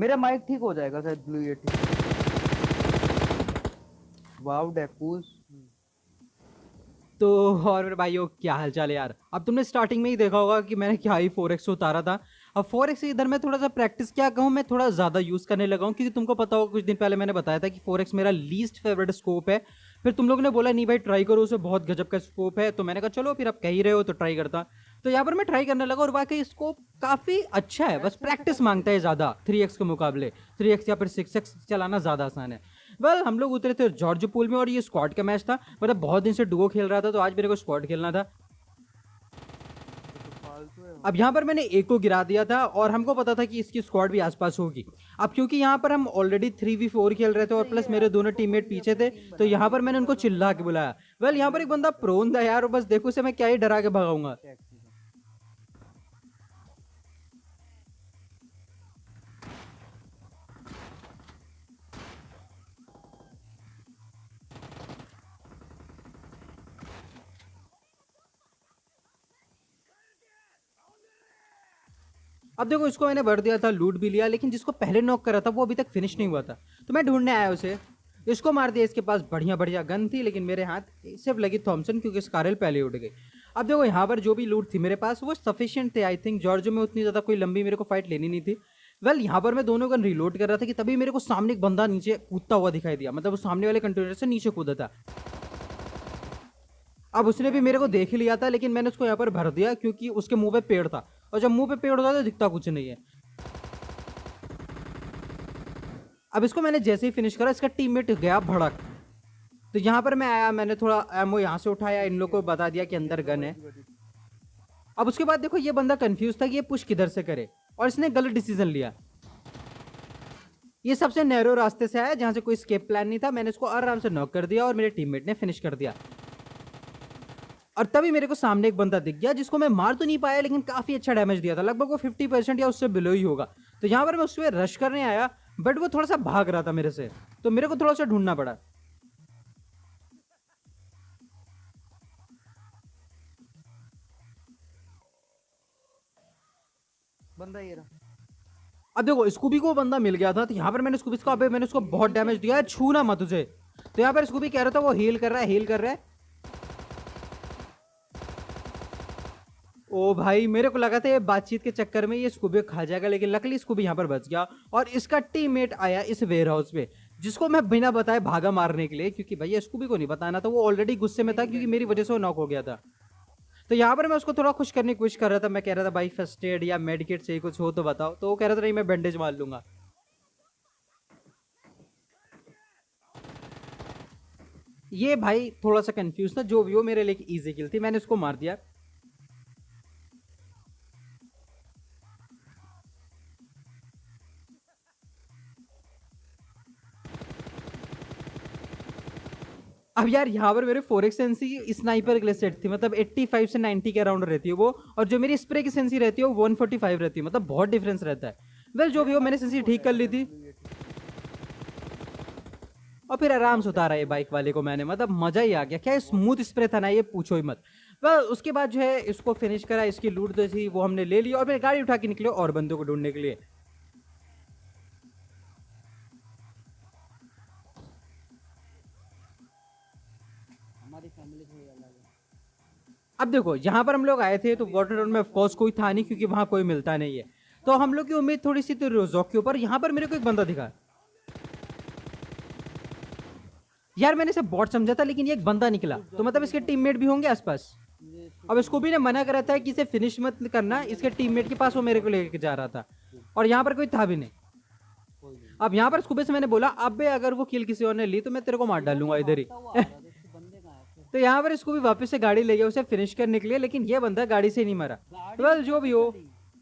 मेरा माइक ठीक हो जाएगा शायद ब्लू ये ठीक। वाव डेकूस। तो और मेरे भाइयों क्या हाल चाल है यार। अब तुमने स्टार्टिंग में ही देखा होगा कि मैंने क्या ही 4x उतारा था। अब 4x इधर मैं थोड़ा सा प्रैक्टिस क्या कहूँ, मैं थोड़ा ज़्यादा यूज़ करने लगा हूँ, क्योंकि तुमको पता होगा कुछ दिन पहले मैंने बताया था कि 4x मेरा लीस्ट फेवरेट स्कोप है। फिर तुम लोगों ने बोला नहीं भाई ट्राई करो, उसे बहुत गजब का स्कोप है, तो मैंने कहा चलो फिर आप कह ही रहे हो तो ट्राई करता। तो यहाँ पर मैं ट्राई करने लगा और वाकई स्कोप काफ़ी अच्छा है, बस प्रैक्टिस मांगता है ज़्यादा 3x के मुकाबले। 3x या फिर 6x चलाना ज़्यादा आसान है। वेल हम लोग उतरे थे जॉर्ज पूल में और ये स्क्वाड का मैच था। मतलब बहुत दिन से डुओ खेल रहा था, तो आज मेरे को स्क्वाड खेलना था। अब यहाँ पर मैंने एक को गिरा दिया था और हमको पता था कि इसकी स्क्वाड भी आसपास होगी। अब क्योंकि यहाँ पर हम ऑलरेडी 3v4 खेल रहे थे और प्लस मेरे दोनों टीममेट पीछे थे, तो यहाँ पर मैंने उनको चिल्ला के बुलाया। वेल यहाँ पर एक बंदा प्रोन था यार, बस देखो उसे मैं क्या ही डरा के भगाऊंगा। अब देखो इसको मैंने भर दिया था, लूट भी लिया, लेकिन जिसको पहले नॉक करा था वो अभी तक फिनिश नहीं हुआ था, तो मैं ढूंढने आया उसे। इसको मार दिया, इसके पास बढ़िया बढ़िया गन थी, लेकिन मेरे हाथ सिर्फ लगी थॉमसन, क्योंकि स्कारल पहले उठ गई। अब देखो यहाँ पर जो भी लूट थी मेरे पास वो सफिशिएंट थे। आई थिंक जॉर्जो में उतनी ज़्यादा कोई लंबी मेरे को फाइट लेनी नहीं थी। वेल यहाँ पर मैं दोनों गन रिलोड कर रहा था कि तभी मेरे को सामने एक बंदा नीचे कूदता हुआ दिखाई दिया, मतलब वो सामने वाले कंटेनर से नीचे कूदा था। अब उसने भी मेरे को देख ही लिया था, लेकिन मैंने उसको यहाँ पर भर दिया क्योंकि उसके मुंह पे पेड़ था, और जब मुंह पे पेड़ होता है तो दिखता कुछ नहीं है। अब इसको मैंने जैसे ही फिनिश करा, इसका टीममेट गया भड़क। तो यहाँ पर मैं आया, मैंने थोड़ा एमओ यहाँ से उठाया, इन लोगों को बता दिया कि अंदर गन है। अब उसके बाद देखो ये बंदा कंफ्यूज था कि ये पुश किधर से करे, और इसने गलत डिसीजन लिया। ये सबसे नैरो रास्ते से आया जहां से कोई स्केप प्लान नहीं था। मैंने इसको आराम से नॉक कर दिया और मेरे टीममेट ने फिनिश कर दिया। और तभी मेरे को सामने एक बंदा दिख गया जिसको मैं मार तो नहीं पाया, लेकिन काफी अच्छा डैमेज दिया था, लगभग वो 50% या उससे बिलो ही होगा। तो यहाँ पर मैं उस पर रश करने आया, बट वो थोड़ा सा भाग रहा था मेरे से, तो मेरे को थोड़ा सा ढूंढना पड़ा। बंदा ये रहा। अब देखो स्कूबी को बंदा मिल गया था, तो यहाँ पर मैंने स्कूबी को, अबे मैंने उसको बहुत डैमेज दिया है, छूना मत उसे। तो यहाँ पर स्कूबी कह रहा था वो हील कर रहा है, हील कर रहा है। ओ भाई मेरे को लगा था ये बातचीत के चक्कर में ये स्कूबी खा जाएगा, लेकिन लकली स्कूबी यहाँ पर बच गया। और इसका टीममेट आया इस वेयर हाउस पे, जिसको मैं बिना बताए भागा मारने के लिए, क्योंकि भैया स्कूबी को नहीं बताना था, वो ऑलरेडी गुस्से में था क्योंकि मेरी वजह से वो नॉक हो गया था। तो यहाँ पर मैं उसको थोड़ा खुश करने की कोशिश कर रहा था। मैं कह रहा था भाई फर्स्ट एड या मेडिकेट से ही कुछ हो तो बताओ, तो वो कह रहा था नहीं मैं बैंडेज मार लूंगा। ये भाई थोड़ा सा कंफ्यूज था, जो भी हो मेरे लिए इजी किल थी, मैंने उसको मार दिया। अब यार यहाँ पर मेरे 4x सेंसी स्नाइपर के लिए सेट थी, मतलब 85 से 90 के अराउंड रहती है वो, और जो मेरी स्प्रे की सेंसी रहती है वो 145 रहती है, मतलब बहुत डिफरेंस रहता है। वेल जो भी हो मैंने सेंसी ठीक कर ली थी, और फिर आराम से उतारा ये बाइक वाले को मैंने, मतलब मजा ही आ गया, क्या स्मूथ स्प्रे था ना, ये पूछो ही मत। वेल उसके बाद जो है इसको फिनिश करा, इसकी लूट जो थी वो हमने ले ली, और फिर गाड़ी उठा के निकले और बंदों को ढूंढने के लिए। हमारी फैमिली थोड़ी अलग है। अब देखो यहाँ पर हम लोग आए थे तो वाटर टाउन में ऑफकोर्स कोई था नहीं, क्योंकि वहां कोई मिलता नहीं है, तो हम लोग की उम्मीद थोड़ी सी थी रोजॉक के ऊपर। यहाँ पर मेरे को एक बंदा दिखा, यार मैंने इसे बॉट समझा था, लेकिन ये एक बंदा निकला, तो मतलब इसके टीममेट भी होंगे आसपास। अब इसको भी ने मना करा था कि इसे फिनिश मत करना, इसके टीममेट के पास वो मेरे को लेके जा रहा था, और यहाँ पर कोई था भी नहीं। अब यहाँ पर स्कूबे से मैंने बोला अब अगर वो किल किसी और ने ली तो मैं तेरे को मार डालूंगा इधर ही। तो यहाँ पर इसको भी वापस से गाड़ी ले गया उसे फिनिश करने के लिए, लेकिन ये बंदा गाड़ी से नहीं मरा। वेल जो भी हो,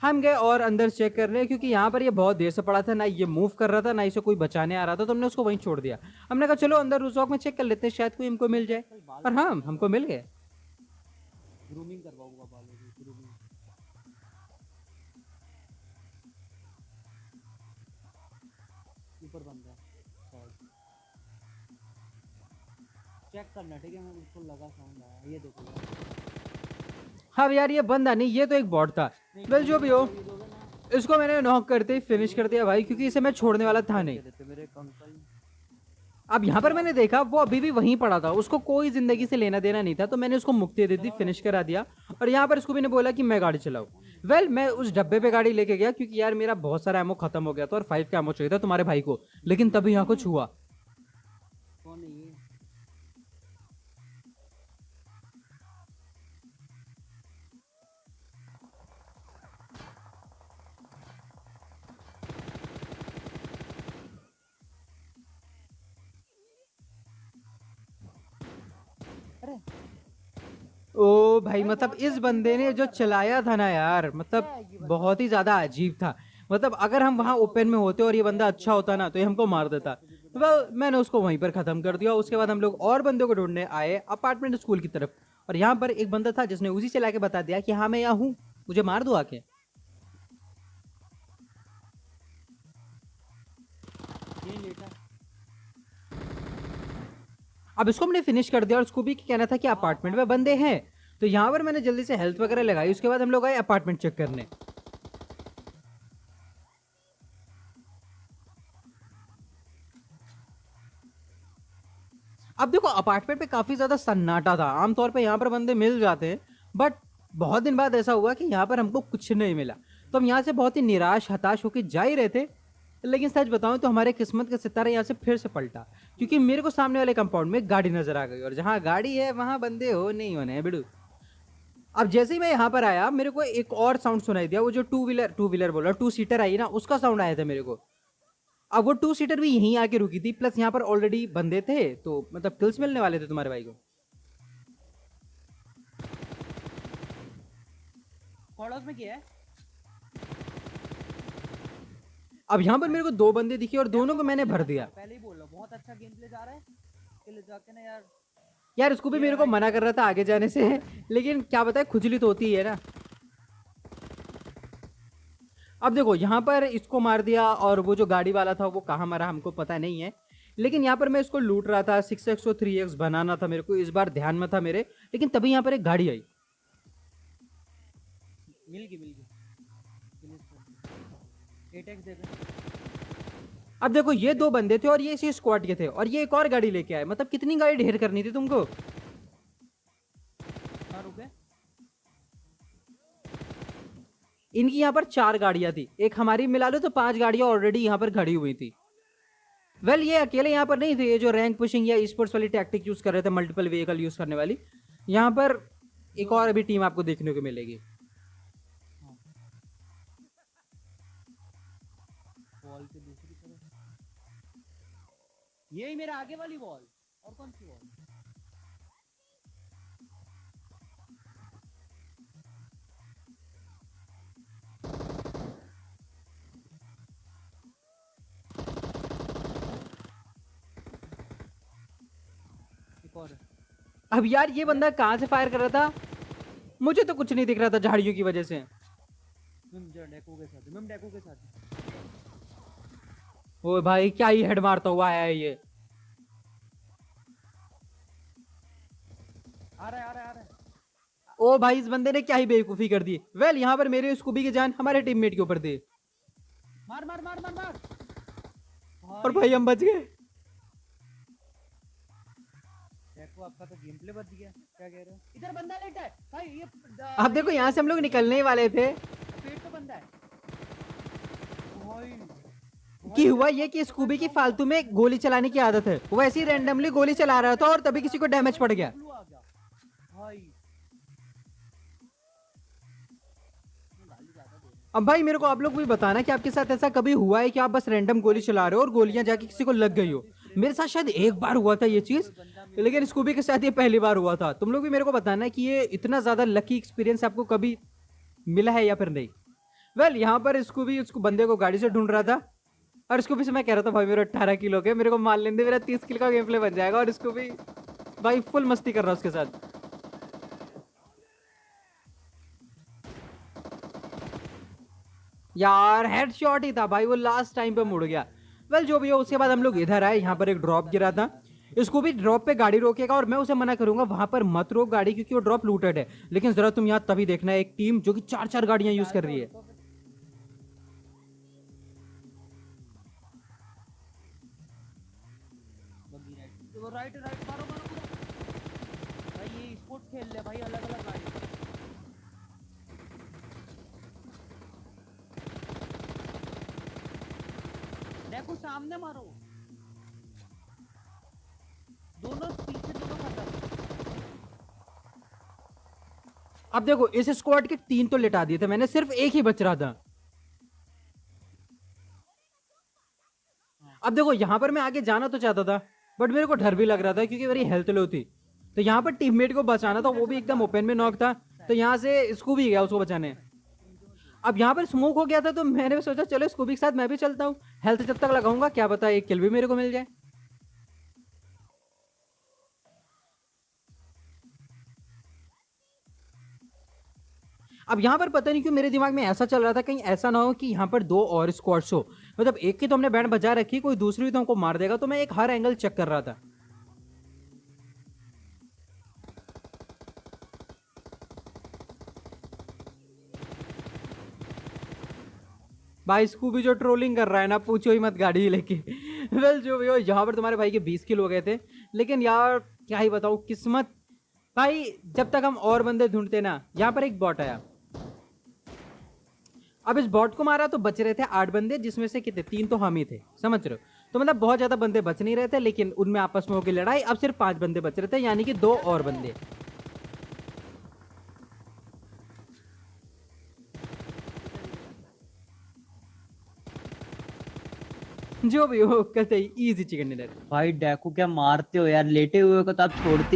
हम गए और अंदर चेक करने, क्योंकि यहाँ पर ये बहुत देर से पड़ा था, ना ये मूव कर रहा था ना इसे कोई बचाने आ रहा था, तो हमने उसको वहीं छोड़ दिया। हमने कहा चलो अंदर रिजॉर्ट में चेक कर लेते हैं, शायद कोई हमको मिल जाए। और हाँ हमको मिल गए। ग्रूमिंग करवाऊंगा बालों की ग्रूमिंग। ऊपर बंदा शायद, चेक करना ठीक है, मैं बिल्कुल लगा साउंड आया, ये देखो यार। हाँ यार ये बंदा नहीं, ये तो एक बॉट था। वेल जो भी हो, इसको मैंने नॉक करते ही फिनिश कर दिया भाई, क्योंकि इसे मैं छोड़ने वाला था नहीं। देते मेरे एक अंकल। अब यहाँ पर मैंने देखा वो अभी भी वहीं पड़ा था, उसको कोई जिंदगी से लेना देना नहीं था, तो मैंने उसको मुक्ति दे दी, फिनिश करा दिया। और यहाँ पर स्कूबी ने बोला कि मैं गाड़ी चलाऊं। वेल मैं उस डब्बे पे गाड़ी लेके गया, क्योंकि यार मेरा बहुत सारा एमो खत्म हो गया था और 5 का एमो चाहिए था तुम्हारे भाई को। लेकिन तभी यहाँ कुछ हुआ। कौन है ये? अरे ओ भाई मतलब इस बंदे ने जो चलाया था ना यार, मतलब बहुत ही ज्यादा अजीब था। मतलब अगर हम वहां ओपन में होते और ये बंदा अच्छा होता ना, तो ये हमको मार देता। वेल मैंने उसको वहीं पर खत्म कर दिया। उसके बाद हम लोग और बंदों को ढूंढने आए अपार्टमेंट स्कूल की तरफ। और यहाँ पर एक बंदा था जिसने उसी से लाके बता दिया कि हाँ मैं यहाँ हूँ, मुझे मार दो आके। ये लेटा। अब इसको हमने फिनिश कर दिया और उसको भी कहना था कि अपार्टमेंट में बंदे हैं। तो यहाँ पर मैंने जल्दी से हेल्थ वगैरह लगाई। उसके बाद हम लोग आए अपार्टमेंट चेक करने। अब देखो अपार्टमेंट पे काफी ज्यादा सन्नाटा था। आमतौर पे यहाँ पर बंदे मिल जाते हैं, बट बहुत दिन बाद ऐसा हुआ कि यहाँ पर हमको कुछ नहीं मिला। तो हम यहाँ से बहुत ही निराश हताश होकर जा ही रहे थे। लेकिन सच बताऊं तो हमारे किस्मत का सितारा यहाँ से फिर से पलटा, क्योंकि मेरे को सामने वाले कंपाउंड में गाड़ी नजर आ गई। और जहाँ गाड़ी है वहां बंदे हो नहीं होने हैं बिड़ू। अब जैसे ही मैं यहाँ पर आया, मेरे को एक और साउंड सुनाई दिया। वो जो टू व्हीलर बोला, 2 सीटर आई ना, उसका साउंड आया था मेरे को। अब वो 2 सीटर भी यहीं आके रुकी थी, प्लस यहाँ पर ऑलरेडी बंदे थे, तो मतलब किल्स मिलने वाले थे तुम्हारे भाई को। कॉडोस में किया है। अब यहाँ पर मेरे को 2 बंदे दिखे और दोनों को मैंने भर दिया। पहले ही बोल रहा हूँ, बहुत अच्छा गेम प्ले जा रहा है। ले जाके ना यार। यार उसको भी मेरे को मना कर रहा था आगे जाने से, लेकिन क्या बताए खुजली तो होती है ना। अब देखो यहाँ पर इसको मार दिया, और वो जो गाड़ी वाला था वो कहाँ मरा हमको पता नहीं है। लेकिन यहाँ पर मैं इसको लूट रहा था। 6x और 3x बनाना था मेरे को, इस बार ध्यान में था मेरे। लेकिन तभी यहाँ पर एक गाड़ी आई। मिल गई 8x दे दे। अब देखो ये 2 बंदे थे और ये इसी स्क्वाड के थे, और ये एक और गाड़ी लेके आए। मतलब कितनी गाड़ी ढेर करनी थी तुमको। हाँ रुके। इनकी यहाँ पर 4 गाड़ियां थी, एक हमारी मिला लो तो 5 गाड़ियां ऑलरेडी यहाँ पर खड़ी हुई थी। वेल ये अकेले यहाँ पर नहीं थे, ये जो रैंक पुशिंग या स्पोर्ट्स वाली टैक्टिक यूज कर रहे थे, मल्टीपल व्हीकल यूज करने वाली। यहाँ पर एक और अभी टीम आपको देखने को मिलेगी। वॉल के दूसरी तरफ यही मेरा आगे वाली वॉल। और कौन सी वॉल? एक और। अब यार ये बंदा कहाँ से फायर कर रहा था, मुझे तो कुछ नहीं दिख रहा था झाड़ियों की वजह से। मिम डेको के साथ। ओ भाई क्या ही हेड मारता हुआ आया है ये। आ रहा है। ओ भाई इस बंदे ने क्या ही बेवकूफी कर दी। वेल यहाँ पर मेरे स्कूबी की जान हमारे टीममेट के ऊपर थी। मार। और भाई हम बच गए। देखो आपका तो गेम प्ले बच गया। क्या कह रहे हो? इधर बंदा लेटा है भाई। ये अब देखो यहाँ से हम लोग निकलने ही वाले थे पेट तो बंदा है भाई। कि हुआ ये कि स्कूबी की फालतू में गोली चलाने की आदत है। वो ऐसे ही रैंडमली गोली चला रहा था और तभी किसी को डैमेज पड़ गया। भाई अब भाई मेरे को आप लोग भी बताना कि आपके साथ ऐसा कभी हुआ है कि आप बस रैंडम गोली चला रहे हो और गोलियां जाके किसी को लग गई हो। मेरे साथ शायद एक बार हुआ था ये चीज, लेकिन स्कूबी के साथ ये पहली बार हुआ था। तुम लोग भी मेरे को बताना कि ये इतना ज्यादा लकी एक्सपीरियंस आपको कभी मिला है या फिर नहीं। वेल यहाँ पर स्कूबी उसको बंदे को गाड़ी से ढूंढ रहा था, और स्कूबी से मैं कह रहा था भाई मेरे 18 किलो के, मेरे को मान लेने दे, मेरा 30 किलो का गेम प्ले बन जाएगा। और स्कूबी भाई फुल मस्ती कर रहा है उसके साथ। यार हेडशॉट ही था भाई, वो लास्ट टाइम पे मुड़ गया। वेल जो भी हो, उसके बाद हम लोग इधर आए। यहाँ पर एक ड्रॉप गिरा था, इसको भी ड्रॉप पे गाड़ी रोकेगा और मैं उसे मना करूंगा वहां पर मत रोक गाड़ी, क्योंकि वो ड्रॉप लूटेड है। लेकिन जरा तुम यहाँ तभी देखना एक टीम जो कि 4 गाड़ियां यूज कर रही है। वो राइट राइट मारो मारो मारो। भाई ये स्पोर्ट्स खेल ले भाई, अलग अलग गाड़ी। देखो सामने मारो, दोनों पीछे दोनों खत्म। अब देखो इस स्क्वाड के 3 तो लिटा दिए थे मैंने, सिर्फ एक ही बच रहा था। अब देखो यहाँ पर मैं आगे जाना तो चाहता था, बट मेरे को डर भी लग रहा था क्योंकि मेरी हेल्थ लो थी। तो यहाँ पर टीममेट को बचाना था, वो भी एकदम ओपन में नॉक था। तो यहाँ से स्कूबी गया उसको बचाने। अब यहाँ पर स्मोक हो गया था, तो मैंने भी सोचा चलो स्कूबी के साथ मैं भी चलता हूँ, हेल्थ जब तक लगाऊंगा क्या पता एक किल भी मेरे को मिल जाए। अब यहाँ पर पता नहीं क्यों मेरे दिमाग में ऐसा चल रहा था, कहीं ऐसा ना हो कि यहाँ पर 2 और स्क्वाड्स हो। मतलब एक की तो हमने बैंड बजा रखी, कोई दूसरी भी तो हमको मार देगा। तो मैं एक हर एंगल चेक कर रहा था। भाई स्कूबी जो ट्रोलिंग कर रहा है ना, पूछो ही मत गाड़ी लेके। वेल जो भी हो, यहाँ पर तुम्हारे भाई के 20 किल हो गए थे। लेकिन यार क्या ही बताऊँ, किस्मत भाई। जब तक हम और बंदे ढूंढते ना, यहाँ पर एक बॉट आया। अब इस बॉट को मारा तो बच रहे थे 8 बंदे, जिसमें से कितने 3 तो हम ही थे, समझ रहे हो। तो मतलब बहुत ज्यादा बंदे बच नहीं रहे थे, लेकिन उनमें आपस में होकर लड़ाई। अब सिर्फ 5 बंदे बच रहे थे, यानी कि 2 और बंदे। जो भी हो, कहते इजी चिकन डिनर। भाई डेको क्या मारते हो यार, लेटे हुए को तो आप छोड़ते